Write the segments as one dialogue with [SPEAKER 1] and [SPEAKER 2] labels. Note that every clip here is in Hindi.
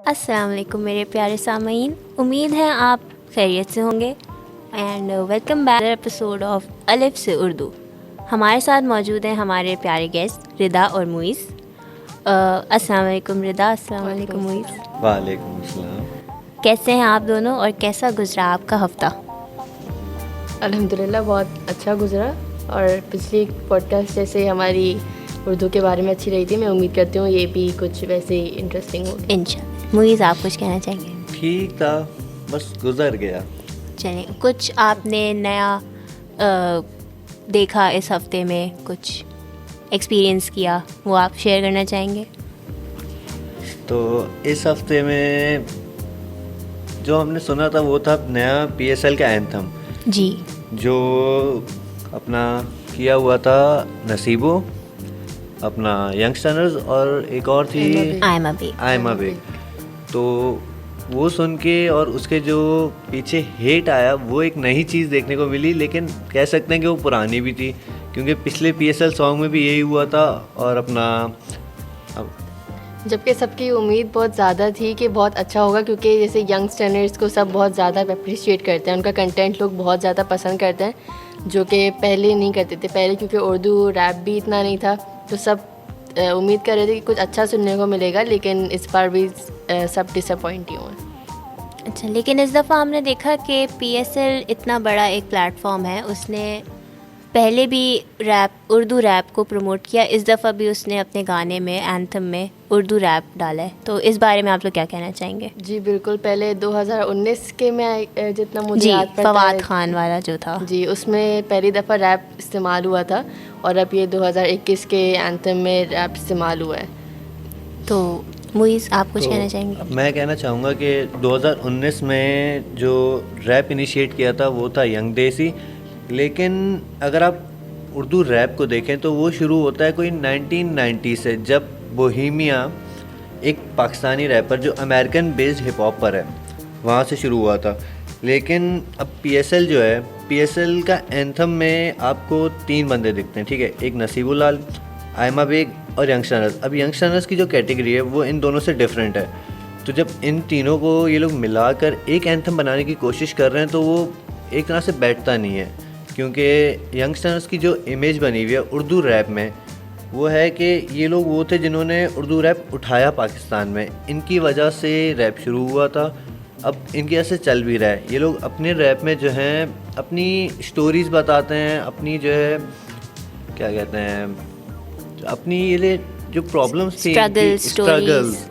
[SPEAKER 1] अस्सलाम वालेकुम मेरे प्यारे सामीन, उम्मीद है आप खैरियत से होंगे and welcome back episode of अलिफ से उर्दू। हमारे साथ मौजूद हैं हमारे प्यारे गेस्ट रिदा और मुइज़। अस्सलाम वालेकुम रिदा, अस्सलाम वालेकुम मुइज़।
[SPEAKER 2] वालेकुम अस्सलाम।
[SPEAKER 1] कैसे हैं आप दोनों और कैसा गुजरा आपका हफ़्ता?
[SPEAKER 3] अल्हम्दुलिल्लाह बहुत अच्छा गुजरा और पिछली पॉडकास्ट जैसे हमारी उर्दू के बारे में अच्छी रही थी, मैं उम्मीद करती हूँ ये भी कुछ वैसे ही इंटरेस्टिंग होगी।
[SPEAKER 1] इंशाल्लाह। मुइज़, आप कुछ कहना चाहेंगे?
[SPEAKER 2] ठीक था, बस गुजर गया।
[SPEAKER 1] चलिए, कुछ आपने नया देखा इस हफ्ते में, कुछ एक्सपीरियंस किया, वो आप शेयर करना चाहेंगे?
[SPEAKER 2] तो इस हफ्ते में जो हमने सुना था वो था नया पीएसएल का एंथम,
[SPEAKER 1] जी,
[SPEAKER 2] जो अपना किया हुआ था नसीबो, अपना यंगस्टर्स और एक और थी
[SPEAKER 1] आयमा बेग।
[SPEAKER 2] तो वो सुन के और उसके जो पीछे हेट आया वो एक नई चीज़ देखने को मिली, लेकिन कह सकते हैं कि वो पुरानी भी थी क्योंकि पिछले पीएसएल सॉन्ग में भी यही हुआ था। और अपना
[SPEAKER 3] जबकि सबकी उम्मीद बहुत ज़्यादा थी कि बहुत अच्छा होगा क्योंकि जैसे यंगस्टर्स को सब बहुत ज़्यादा अप्रिशिएट करते हैं, उनका कंटेंट लोग बहुत ज़्यादा पसंद करते हैं जो कि पहले नहीं करते थे। पहले क्योंकि उर्दू रैप भी इतना नहीं था तो सब उम्मीद कर रहे थे कि कुछ अच्छा सुनने को मिलेगा, लेकिन इस बार भी सब डिसअपॉइंट ही हुए।
[SPEAKER 1] अच्छा, लेकिन इस दफ़ा हमने देखा कि पीएसएल इतना बड़ा एक प्लेटफॉर्म है, उसने पहले भी उर्दू रैप को प्रमोट किया, इस दफ़ा भी उसने अपने गाने में, एंथम में उर्दू रैप डाला है। तो इस बारे में आप लोग क्या कहना चाहेंगे?
[SPEAKER 3] जी बिल्कुल, पहले 2019 के में जितना मुझे याद पड़ता
[SPEAKER 1] फवाद
[SPEAKER 3] है,
[SPEAKER 1] खान वाला जो था
[SPEAKER 3] जी उसमें पहली दफ़ा रैप इस्तेमाल हुआ था और अब ये 2021 के एंथम में रैप इस्तेमाल हुआ है।
[SPEAKER 1] तो मुइज़, आप कुछ
[SPEAKER 2] तो
[SPEAKER 1] कहना चाहेंगे?
[SPEAKER 2] मैं कहना चाहूँगा कि 2019 में जो रैप इनिशिएट किया था वो था यंग देसी, लेकिन अगर आप उर्दू रैप को देखें तो वो शुरू होता है कोई 1990 से, जब बोहेमिया एक पाकिस्तानी रैपर जो अमेरिकन बेस्ड हिप हॉप पर है वहाँ से शुरू हुआ था। लेकिन अब पीएसएल जो है, पीएसएल का एंथम में आपको 3 बंदे दिखते हैं, ठीक है, एक नसीबुल्लाल, आयमा बेग और यंगस्टर्स। अब यंगस्टर्स की जो कैटेगरी है वो इन दोनों से डिफरेंट है। तो जब इन तीनों को ये लोग मिलाकर एक एंथम बनाने की कोशिश कर रहे हैं तो वो एक तरह से बैठता नहीं है, क्योंकि यंगस्टर्स की जो इमेज बनी हुई है उर्दू रैप में वो है कि ये लोग वो थे जिन्होंने उर्दू रैप उठाया पाकिस्तान में, इनकी वजह से रैप शुरू हुआ था, अब इनकी वजह से चल भी रहा है। ये लोग अपने रैप में जो हैं अपनी स्टोरीज़ बताते हैं, अपनी जो है क्या कहते हैं, अपनी ये जो प्रॉब्लम्स थी, स्ट्रगल्स,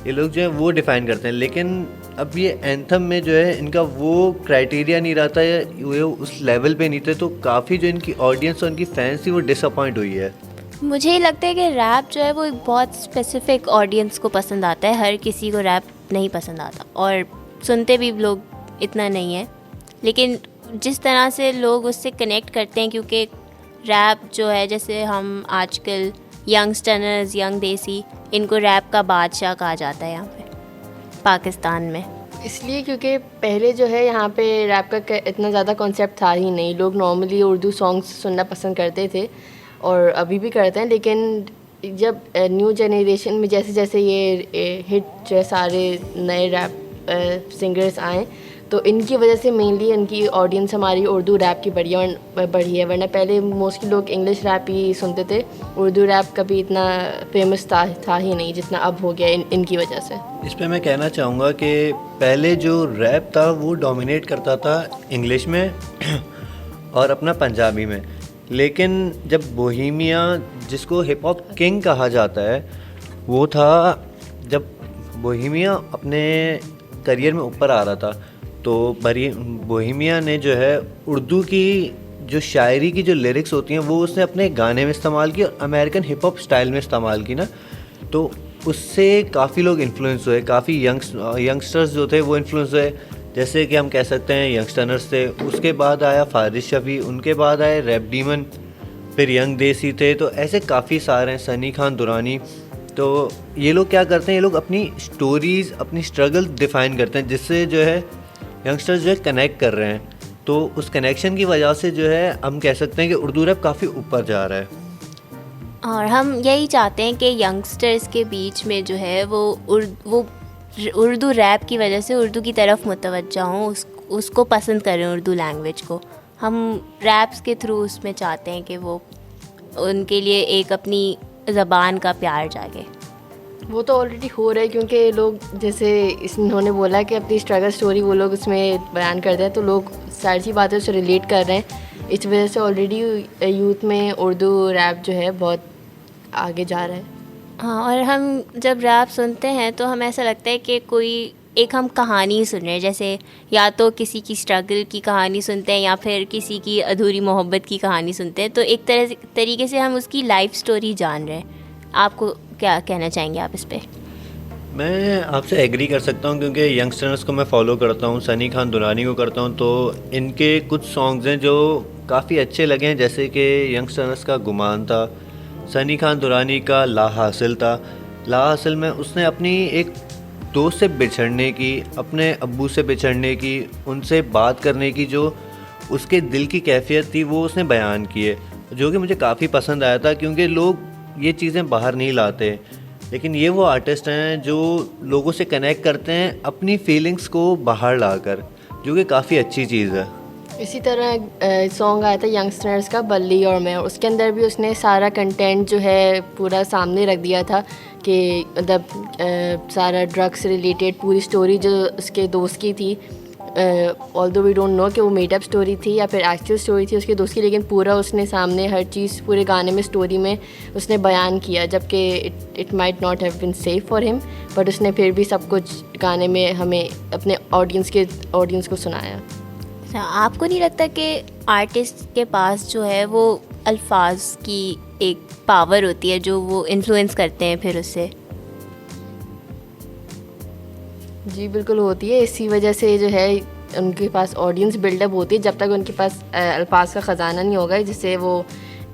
[SPEAKER 2] ये लोग जो है वो डिफ़ाइन करते हैं। लेकिन अब ये एंथम में जो है इनका वो क्राइटेरिया नहीं रहता है, वो उस लेवल पे नहीं थे, तो काफ़ी जो इनकी ऑडियंस और इनकी फैंस थी वो डिसअपॉइंट हुई है।
[SPEAKER 1] मुझे लगता है कि रैप जो है वो एक बहुत स्पेसिफिक ऑडियंस को पसंद आता है, हर किसी को रैप नहीं पसंद आता और सुनते भी लोग इतना नहीं है। लेकिन जिस तरह से लोग उससे कनेक्ट करते हैं, क्योंकि रैप जो है, जैसे हम आजकल यंगस्टर्स, यंग देसी, इनको रैप का बादशाह कहा जाता है यहाँ पे पाकिस्तान में।
[SPEAKER 3] इसलिए क्योंकि पहले जो है यहाँ पे रैप का इतना ज़्यादा कॉन्सेप्ट था ही नहीं, लोग नॉर्मली उर्दू सॉन्ग्स सुनना पसंद करते थे और अभी भी करते हैं। लेकिन जब न्यू जनरेशन में जैसे जैसे ये हिट जो है सारे नए रैप सिंगर्स आए तो इनकी वजह से मेनली इनकी ऑडियंस हमारी उर्दू रैप की बढ़ी है, वरना पहले मोस्टली लोग इंग्लिश रैप ही सुनते थे, उर्दू रैप कभी इतना फेमस था ही नहीं जितना अब हो गया इनकी वजह से।
[SPEAKER 2] इस पे मैं कहना चाहूँगा कि पहले जो रैप था वो डोमिनेट करता था इंग्लिश में और अपना पंजाबी में, लेकिन जब बोहेमिया, जिसको हिप हॉप किंग कहा जाता है, वो था जब बोहेमिया अपने करियर में ऊपर आ रहा था तो बोहेमिया ने जो है उर्दू की जो शायरी की जो लिरिक्स होती हैं वो उसने अपने गाने में इस्तेमाल की और अमेरिकन हिप हॉप स्टाइल में इस्तेमाल की ना, तो उससे काफ़ी लोग इन्फ्लुएंस हुए, काफ़ी यंगस्टर्स जो थे वो इन्फ्लुएंस हुए। जैसे कि हम कह सकते हैं यंगस्टर्स थे, उसके बाद आया फारिस शफ़ी, उनके बाद आए रैप डीमन, फिर यंग देसी थे, तो ऐसे काफ़ी सारे हैं, सनी खान दुरानी। तो ये लोग क्या करते हैं, ये लोग अपनी स्टोरीज़, अपनी स्ट्रगल डिफ़ाइन करते हैं, जिससे जो है यंगस्टर्स जो है कनेक्ट कर रहे हैं। तो उस कनेक्शन की वजह से जो है हम कह सकते हैं कि उर्दू रैप काफ़ी ऊपर जा रहा है।
[SPEAKER 1] और हम यही चाहते हैं कि यंगस्टर्स के बीच में जो है वो उर्दू रैप की वजह से उर्दू की तरफ मुतवज्जा हों, उसको पसंद करें उर्दू लैंग्वेज को। हम रैप्स के थ्रू उसमें चाहते हैं कि वो उनके लिए एक अपनी ज़बान का प्यार जागे।
[SPEAKER 3] वो तो ऑलरेडी हो रहा है, क्योंकि लोग जैसे इन्होंने बोला कि अपनी स्ट्रगल स्टोरी वो लोग उसमें बयान करते हैं, तो लोग सारी सी बातें उससे रिलेट कर रहे हैं। इस वजह से ऑलरेडी यूथ में उर्दू रैप जो है बहुत आगे जा रहा है।
[SPEAKER 1] हाँ, और हम जब रैप सुनते हैं तो हमें ऐसा लगता है कि कोई एक हम कहानी सुन रहे हैं, जैसे या तो किसी की स्ट्रगल की कहानी सुनते हैं या फिर किसी की अधूरी मोहब्बत की कहानी सुनते हैं, तो एक तरीके से हम उसकी लाइफ स्टोरी जान रहे हैं। आपको क्या कहना चाहेंगे आप इस पे?
[SPEAKER 2] मैं आपसे एग्री कर सकता हूँ, क्योंकि यंगस्टर्स को मैं फॉलो करता हूँ, सनी खान दुरानी को करता हूँ, तो इनके कुछ सॉन्ग्स हैं जो काफ़ी अच्छे लगे हैं। जैसे कि यंगस्टर्स का गुमान था, सनी खान दुरानी का ला हासिल था। ला हासिल में उसने अपनी एक दोस्त से बिछड़ने की, अपने अब्बू से बिछड़ने की, उनसे बात करने की जो उसके दिल की कैफियत थी वो उसने बयान की है, जो कि मुझे काफ़ी पसंद आया था, क्योंकि लोग ये चीज़ें बाहर नहीं लाते। लेकिन ये वो आर्टिस्ट हैं जो लोगों से कनेक्ट करते हैं अपनी फीलिंग्स को बाहर लाकर, जो कि काफ़ी अच्छी चीज़ है।
[SPEAKER 3] इसी तरह सॉन्ग आया था यंगस्टर्स का बल्ली और मैं, उसके अंदर भी उसने सारा कंटेंट जो है पूरा सामने रख दिया था कि मतलब सारा ड्रग्स रिलेटेड पूरी स्टोरी जो उसके दोस्त की थी, ऑल्दो वी डोंट नो कि वो मेडअप स्टोरी थी या फिर एक्चुअल स्टोरी थी उसके दोस्त की, लेकिन पूरा उसने सामने हर चीज़ पूरे गाने में स्टोरी में उसने बयान किया, जबकि it might not have been safe for him, but उसने फिर भी सब कुछ गाने में हमें अपने ऑडियंस को सुनाया।
[SPEAKER 1] अच्छा, आपको नहीं लगता कि आर्टिस्ट के पास जो है वो अल्फाज की एक पावर होती है जो वो इन्फ्लुएंस करते हैं फिर उससे?
[SPEAKER 3] जी बिल्कुल होती है, इसी वजह से जो है उनके पास ऑडियंस बिल्डअप होती है। जब तक उनके पास अल्फाज का ख़जाना नहीं होगा जिससे वो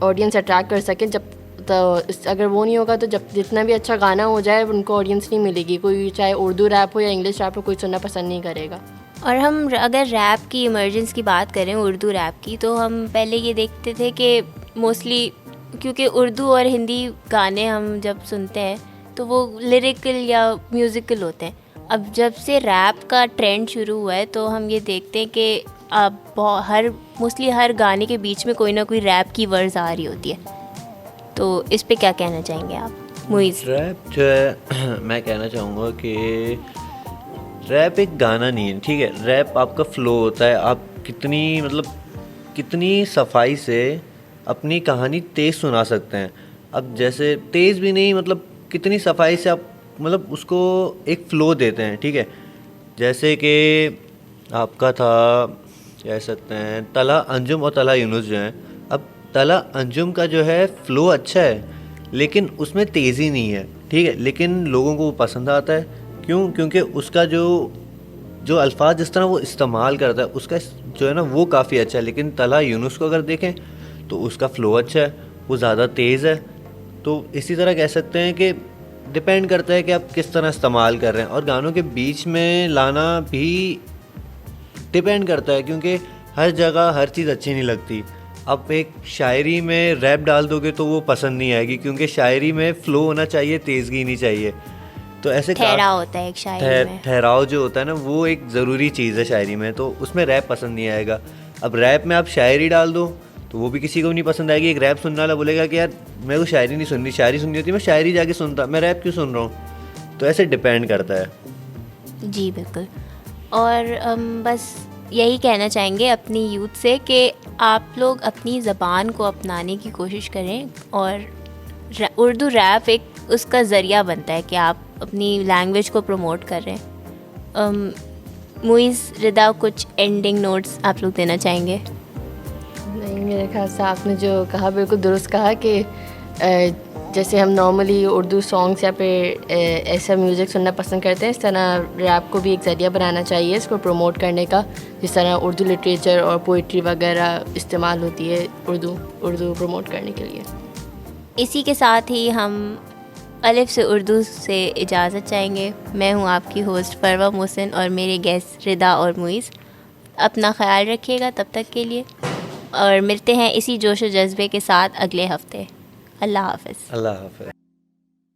[SPEAKER 3] ऑडियंस अट्रैक्ट कर सकें, जब तो अगर वो नहीं होगा तो जब जितना भी अच्छा गाना हो जाए उनको ऑडियंस नहीं मिलेगी। कोई चाहे उर्दू रैप हो या इंग्लिश रैप हो, कोई सुनना पसंद नहीं करेगा।
[SPEAKER 1] और हम अगर रैप की इमर्जेंस की बात करें, उर्दू रैप की, तो हम पहले ये देखते थे कि मोस्टली क्योंकि उर्दू और हिंदी गाने हम जब सुनते हैं तो वो लिरिकल या म्यूज़िकल होते हैं। अब जब से रैप का ट्रेंड शुरू हुआ है तो हम ये देखते हैं कि अब मोस्टली हर गाने के बीच में कोई ना कोई रैप की वर्ड्स आ रही होती है। तो इस पे क्या कहना चाहेंगे आप मुइज़?
[SPEAKER 2] रैप जो है मैं कहना चाहूँगा कि रैप एक गाना नहीं है, ठीक है। रैप आपका फ़्लो होता है, आप कितनी सफाई से अपनी कहानी तेज़ सुना सकते हैं। अब जैसे तेज़ भी नहीं, मतलब कितनी सफाई से आप उसको एक फ़्लो देते हैं, ठीक है। जैसे कि आपका था, कह सकते हैं, तला अंजुम और तला यूनुस जो हैं। अब तला अंजुम का जो है फ़्लो अच्छा है लेकिन उसमें तेज़ी नहीं है, ठीक है, लेकिन लोगों को वो पसंद आता है। क्यों? क्योंकि उसका जो अल्फाज जिस तरह वो इस्तेमाल करता है उसका जो है ना वो काफ़ी अच्छा है। लेकिन तला यूनुस को अगर देखें तो उसका फ़्लो अच्छा है, वो ज़्यादा तेज़ है। तो इसी तरह कह सकते हैं कि डिपेंड करता है कि आप किस तरह इस्तेमाल कर रहे हैं, और गानों के बीच में लाना भी डिपेंड करता है, क्योंकि हर जगह हर चीज़ अच्छी नहीं लगती। आप एक शायरी में रैप डाल दोगे तो वो पसंद नहीं आएगी, क्योंकि शायरी में फ़्लो होना चाहिए, तेज़गी नहीं चाहिए। तो ऐसे
[SPEAKER 1] ठहराव होता है एक शायरी में,
[SPEAKER 2] ठहराव जो होता है ना वो एक ज़रूरी चीज़ है शायरी में, तो उसमें रैप पसंद नहीं आएगा। अब रैप में आप शायरी डाल दो तो वो भी किसी को नहीं पसंद आएगी। एक रैप सुनने वाला बोलेगा कि यार मेरे को शायरी नहीं सुननी, शायरी सुननी होती मैं शायरी जाके सुनता, मैं रैप क्यों सुन रहा हूँ। तो ऐसे डिपेंड करता है।
[SPEAKER 1] जी बिल्कुल। और बस यही कहना चाहेंगे अपनी यूथ से कि आप लोग अपनी ज़बान को अपनाने की कोशिश करें, और उर्दू रैप एक उसका ज़रिया बनता है कि आप अपनी लैंग्वेज को प्रमोट कर रहे हैं। मुइज़, रिदा, कुछ एंडिंग नोट्स आप लोग देना चाहेंगे?
[SPEAKER 3] नहीं, मेरे ख्याल से आपने जो कहा बिल्कुल दुरुस्त कहा कि जैसे हम नॉर्मली उर्दू सॉन्ग्स या फिर ऐसा म्यूज़िक सुनना पसंद करते हैं, इस तरह रैप को भी एक ज़रिया बनाना चाहिए इसको प्रमोट करने का। जिस तरह उर्दू लिटरेचर और पोइट्री वगैरह इस्तेमाल होती है उर्दू प्रमोट करने के लिए।
[SPEAKER 1] इसी के साथ ही हम अलिफ से उर्दू से इजाज़त चाहेंगे। मैं हूँ आपकी होस्ट परवा मोहसिन और मेरे गेस्ट रिदा और मुइज़। अपना ख्याल रखिएगा तब तक के लिए, और मिलते हैं इसी जोश और जज्बे के साथ अगले हफ्ते। अल्लाह हाफ़िज़।
[SPEAKER 2] अल्लाह हाफ़िज़।